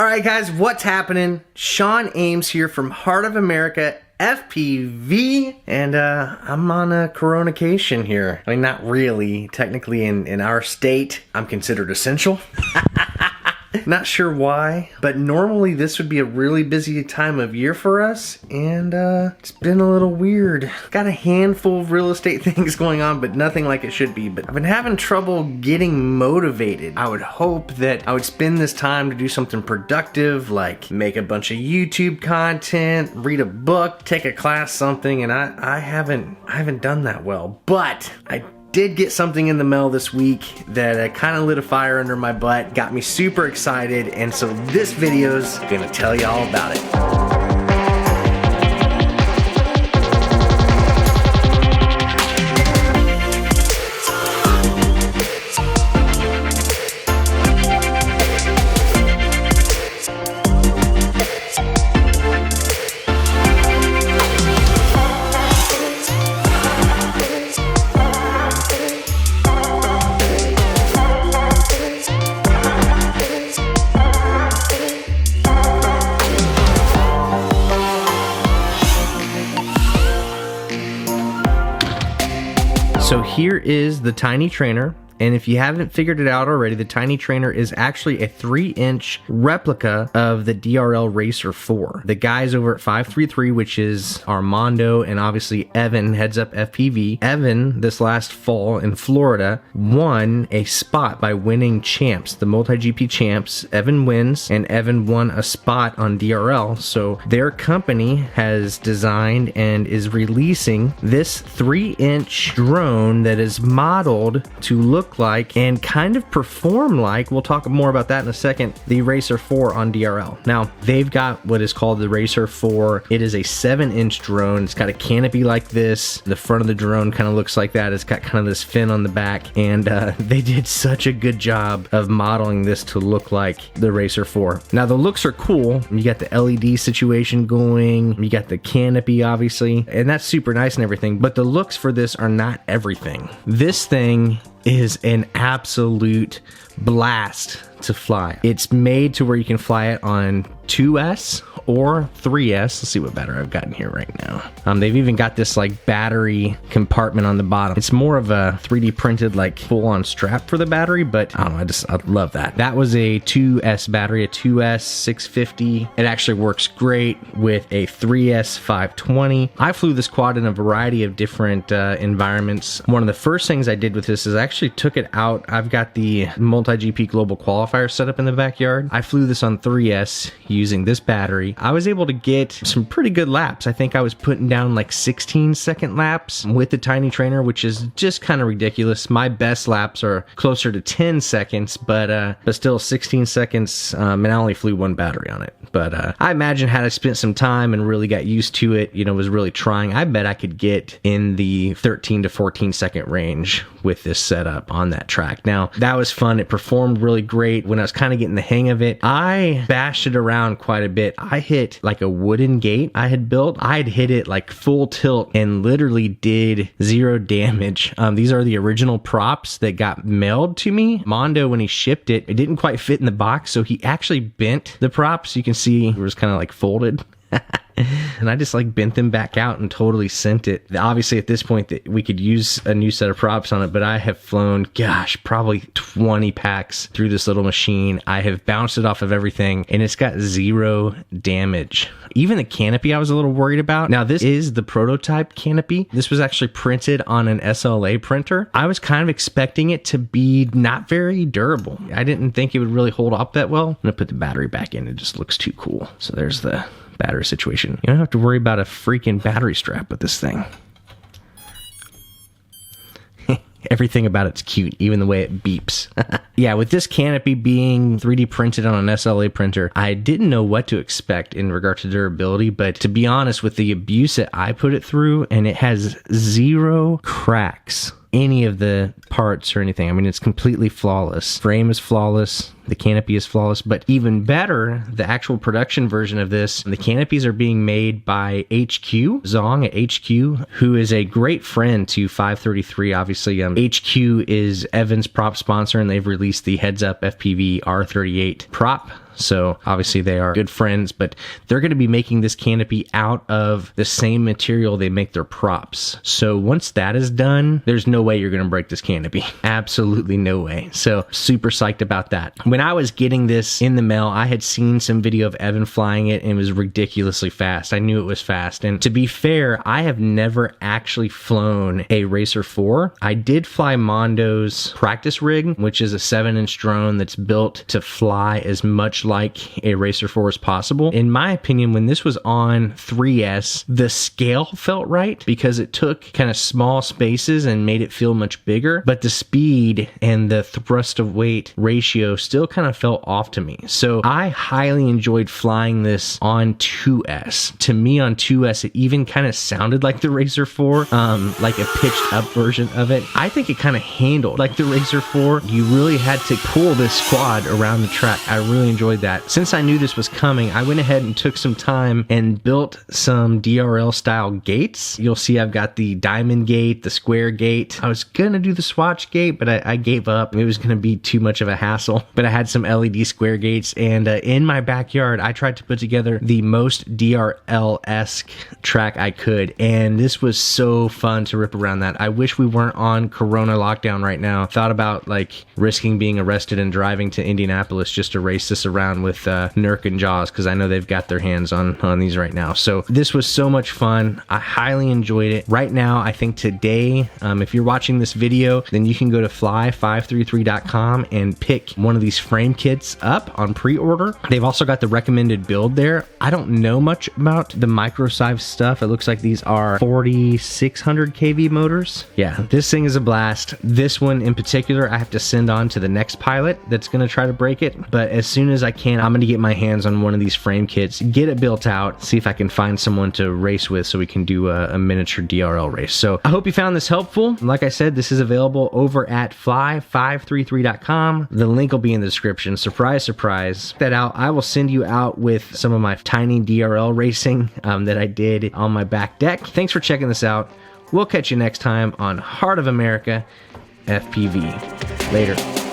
Alright guys, what's happening? Sean Ames here from Heart of America FPV, and I'm on a coronacation here. I mean, not really. Technically in our state, I'm considered essential. Not sure why, but normally this would be a really busy time of year for us, and it's been a little weird. Got a handful of real estate things going on, but nothing like it should be. But I've been having trouble getting motivated. I would hope that I would spend this time to do something productive, like make a bunch of YouTube content, read a book, take a class, something, and I haven't done that well. But I did get something in the mail this week that kind of lit a fire under my butt, got me super excited, and so this video's gonna tell you all about it. So here is the Tiny Trainer, and if you haven't figured it out already, the Tiny Trainer is actually a 3-inch replica of the DRL Racer 4. The guys over at 533, which is Armando and obviously Evan, heads up FPV. Evan, this last fall in Florida, won a spot by winning champs, the multi-GP champs. Evan wins, and Evan won a spot on DRL. So their company has designed and is releasing this 3-inch drone that is modeled to look like and kind of perform like, we'll talk more about that in a second, the Racer 4 on DRL. Now, they've got what is called the Racer 4. It is a 7-inch drone. It's got a canopy like this. The front of the drone kind of looks like that. It's got kind of this fin on the back, and they did such a good job of modeling this to look like the Racer 4. Now, the looks are cool. You got the LED situation going. You got the canopy, obviously, and that's super nice and everything, but the looks for this are not everything. This thing is an absolute blast to fly. It's made to where you can fly it on 2S or 3S. Let's see what battery I've got in here right now. They've even got this like battery compartment on the bottom. It's more of a 3D printed like full-on strap for the battery, but I don't know, I love that. That was a 2S battery, a 2S 650. It actually works great with a 3S 520. I flew this quad in a variety of different environments. One of the first things I did with this is I actually took it out. I've got the multi-GP global qualifier set up in the backyard. I flew this on 3S using this battery. I was able to get some pretty good laps. I think I was putting down like 16-second laps with the Tiny Trainer, which is just kind of ridiculous. My best laps are closer to 10 seconds, but still 16 seconds, and I only flew one battery on it. But I imagine had I spent some time and really got used to it, you know, was really trying, I bet I could get in the 13 to 14 second range with this setup on that track. Now, that was fun. It performed really great. When I was kind of getting the hang of it, I bashed it around quite a bit. I hit like a wooden gate I had built. I'd hit it like full tilt and literally did 0 damage. These are the original props that got mailed to me. Mondo, when he shipped it, it didn't quite fit in the box, so he actually bent the props. You can see it was kind of like folded. And I just like bent them back out and totally sent it. Obviously at this point that we could use a new set of props on it, but I have flown, gosh, probably 20 packs through this little machine. I have bounced it off of everything and it's got 0 damage. Even the canopy I was a little worried about. Now this is the prototype canopy. This was actually printed on an SLA printer. I was kind of expecting it to be not very durable. I didn't think it would really hold up that well. I'm gonna put the battery back in. It just looks too cool. So there's the battery situation. You don't have to worry about a freaking battery strap with this thing. Everything about it's cute, even the way it beeps. Yeah, with this canopy being 3D printed on an SLA printer, I didn't know what to expect in regard to durability, but to be honest, with the abuse that I put it through, and it has 0 cracks any of the parts or anything. I mean, it's completely flawless. Frame is flawless. The canopy is flawless, but even better, the actual production version of this, the canopies are being made by HQ, Zong at HQ, who is a great friend to 533. Obviously, HQ is Evan's prop sponsor, and they've released the Heads Up FPV R38 prop. So obviously they are good friends, but they're going to be making this canopy out of the same material they make their props. So once that is done, there's no way you're going to break this canopy. Absolutely no way. So super psyched about that. When I was getting this in the mail, I had seen some video of Evan flying it and it was ridiculously fast. I knew it was fast. And to be fair, I have never actually flown a Racer 4. I did fly Mondo's practice rig, which is a 7-inch drone that's built to fly as much like a Racer 4 as possible. In my opinion, when this was on 3S, the scale felt right because it took kind of small spaces and made it feel much bigger, but the speed and the thrust of weight ratio still kind of felt off to me. So I highly enjoyed flying this on 2S. To me, on 2S, it even kind of sounded like the Racer 4, like a pitched up version of it. I think it kind of handled like the Racer 4. You really had to pull this quad around the track. I really enjoyed that. Since I knew this was coming, I went ahead and took some time and built some DRL style gates. You'll see I've got the diamond gate, the square gate. I was gonna do the swatch gate, but I gave up. It was gonna be too much of a hassle. But I had some LED square gates, and in my backyard, I tried to put together the most DRL-esque track I could, and this was so fun to rip around that. I wish we weren't on Corona lockdown right now. Thought about like risking being arrested and driving to Indianapolis just to race this around with Nurk and Jaws, because I know they've got their hands on these right now. So this was so much fun. I highly enjoyed it. Right now, I think today, if you're watching this video, then you can go to fly533.com and pick one of these frame kits up on pre-order. They've also got the recommended build there. I don't know much about the microsize stuff. It looks like these are 4600 kV motors. Yeah, this thing is a blast. This one in particular, I have to send on to the next pilot that's going to try to break it. But as soon as I can, I'm going to get my hands on one of these frame kits, get it built out, see if I can find someone to race with so we can do a miniature DRL race. So I hope you found this helpful. Like I said, this is available over at fly533.com. The link will be in the description. Surprise, surprise. Check that out. I will send you out with some of my tiny DRL racing that I did on my back deck. Thanks for checking this out. We'll catch you next time on Heart of America FPV. Later.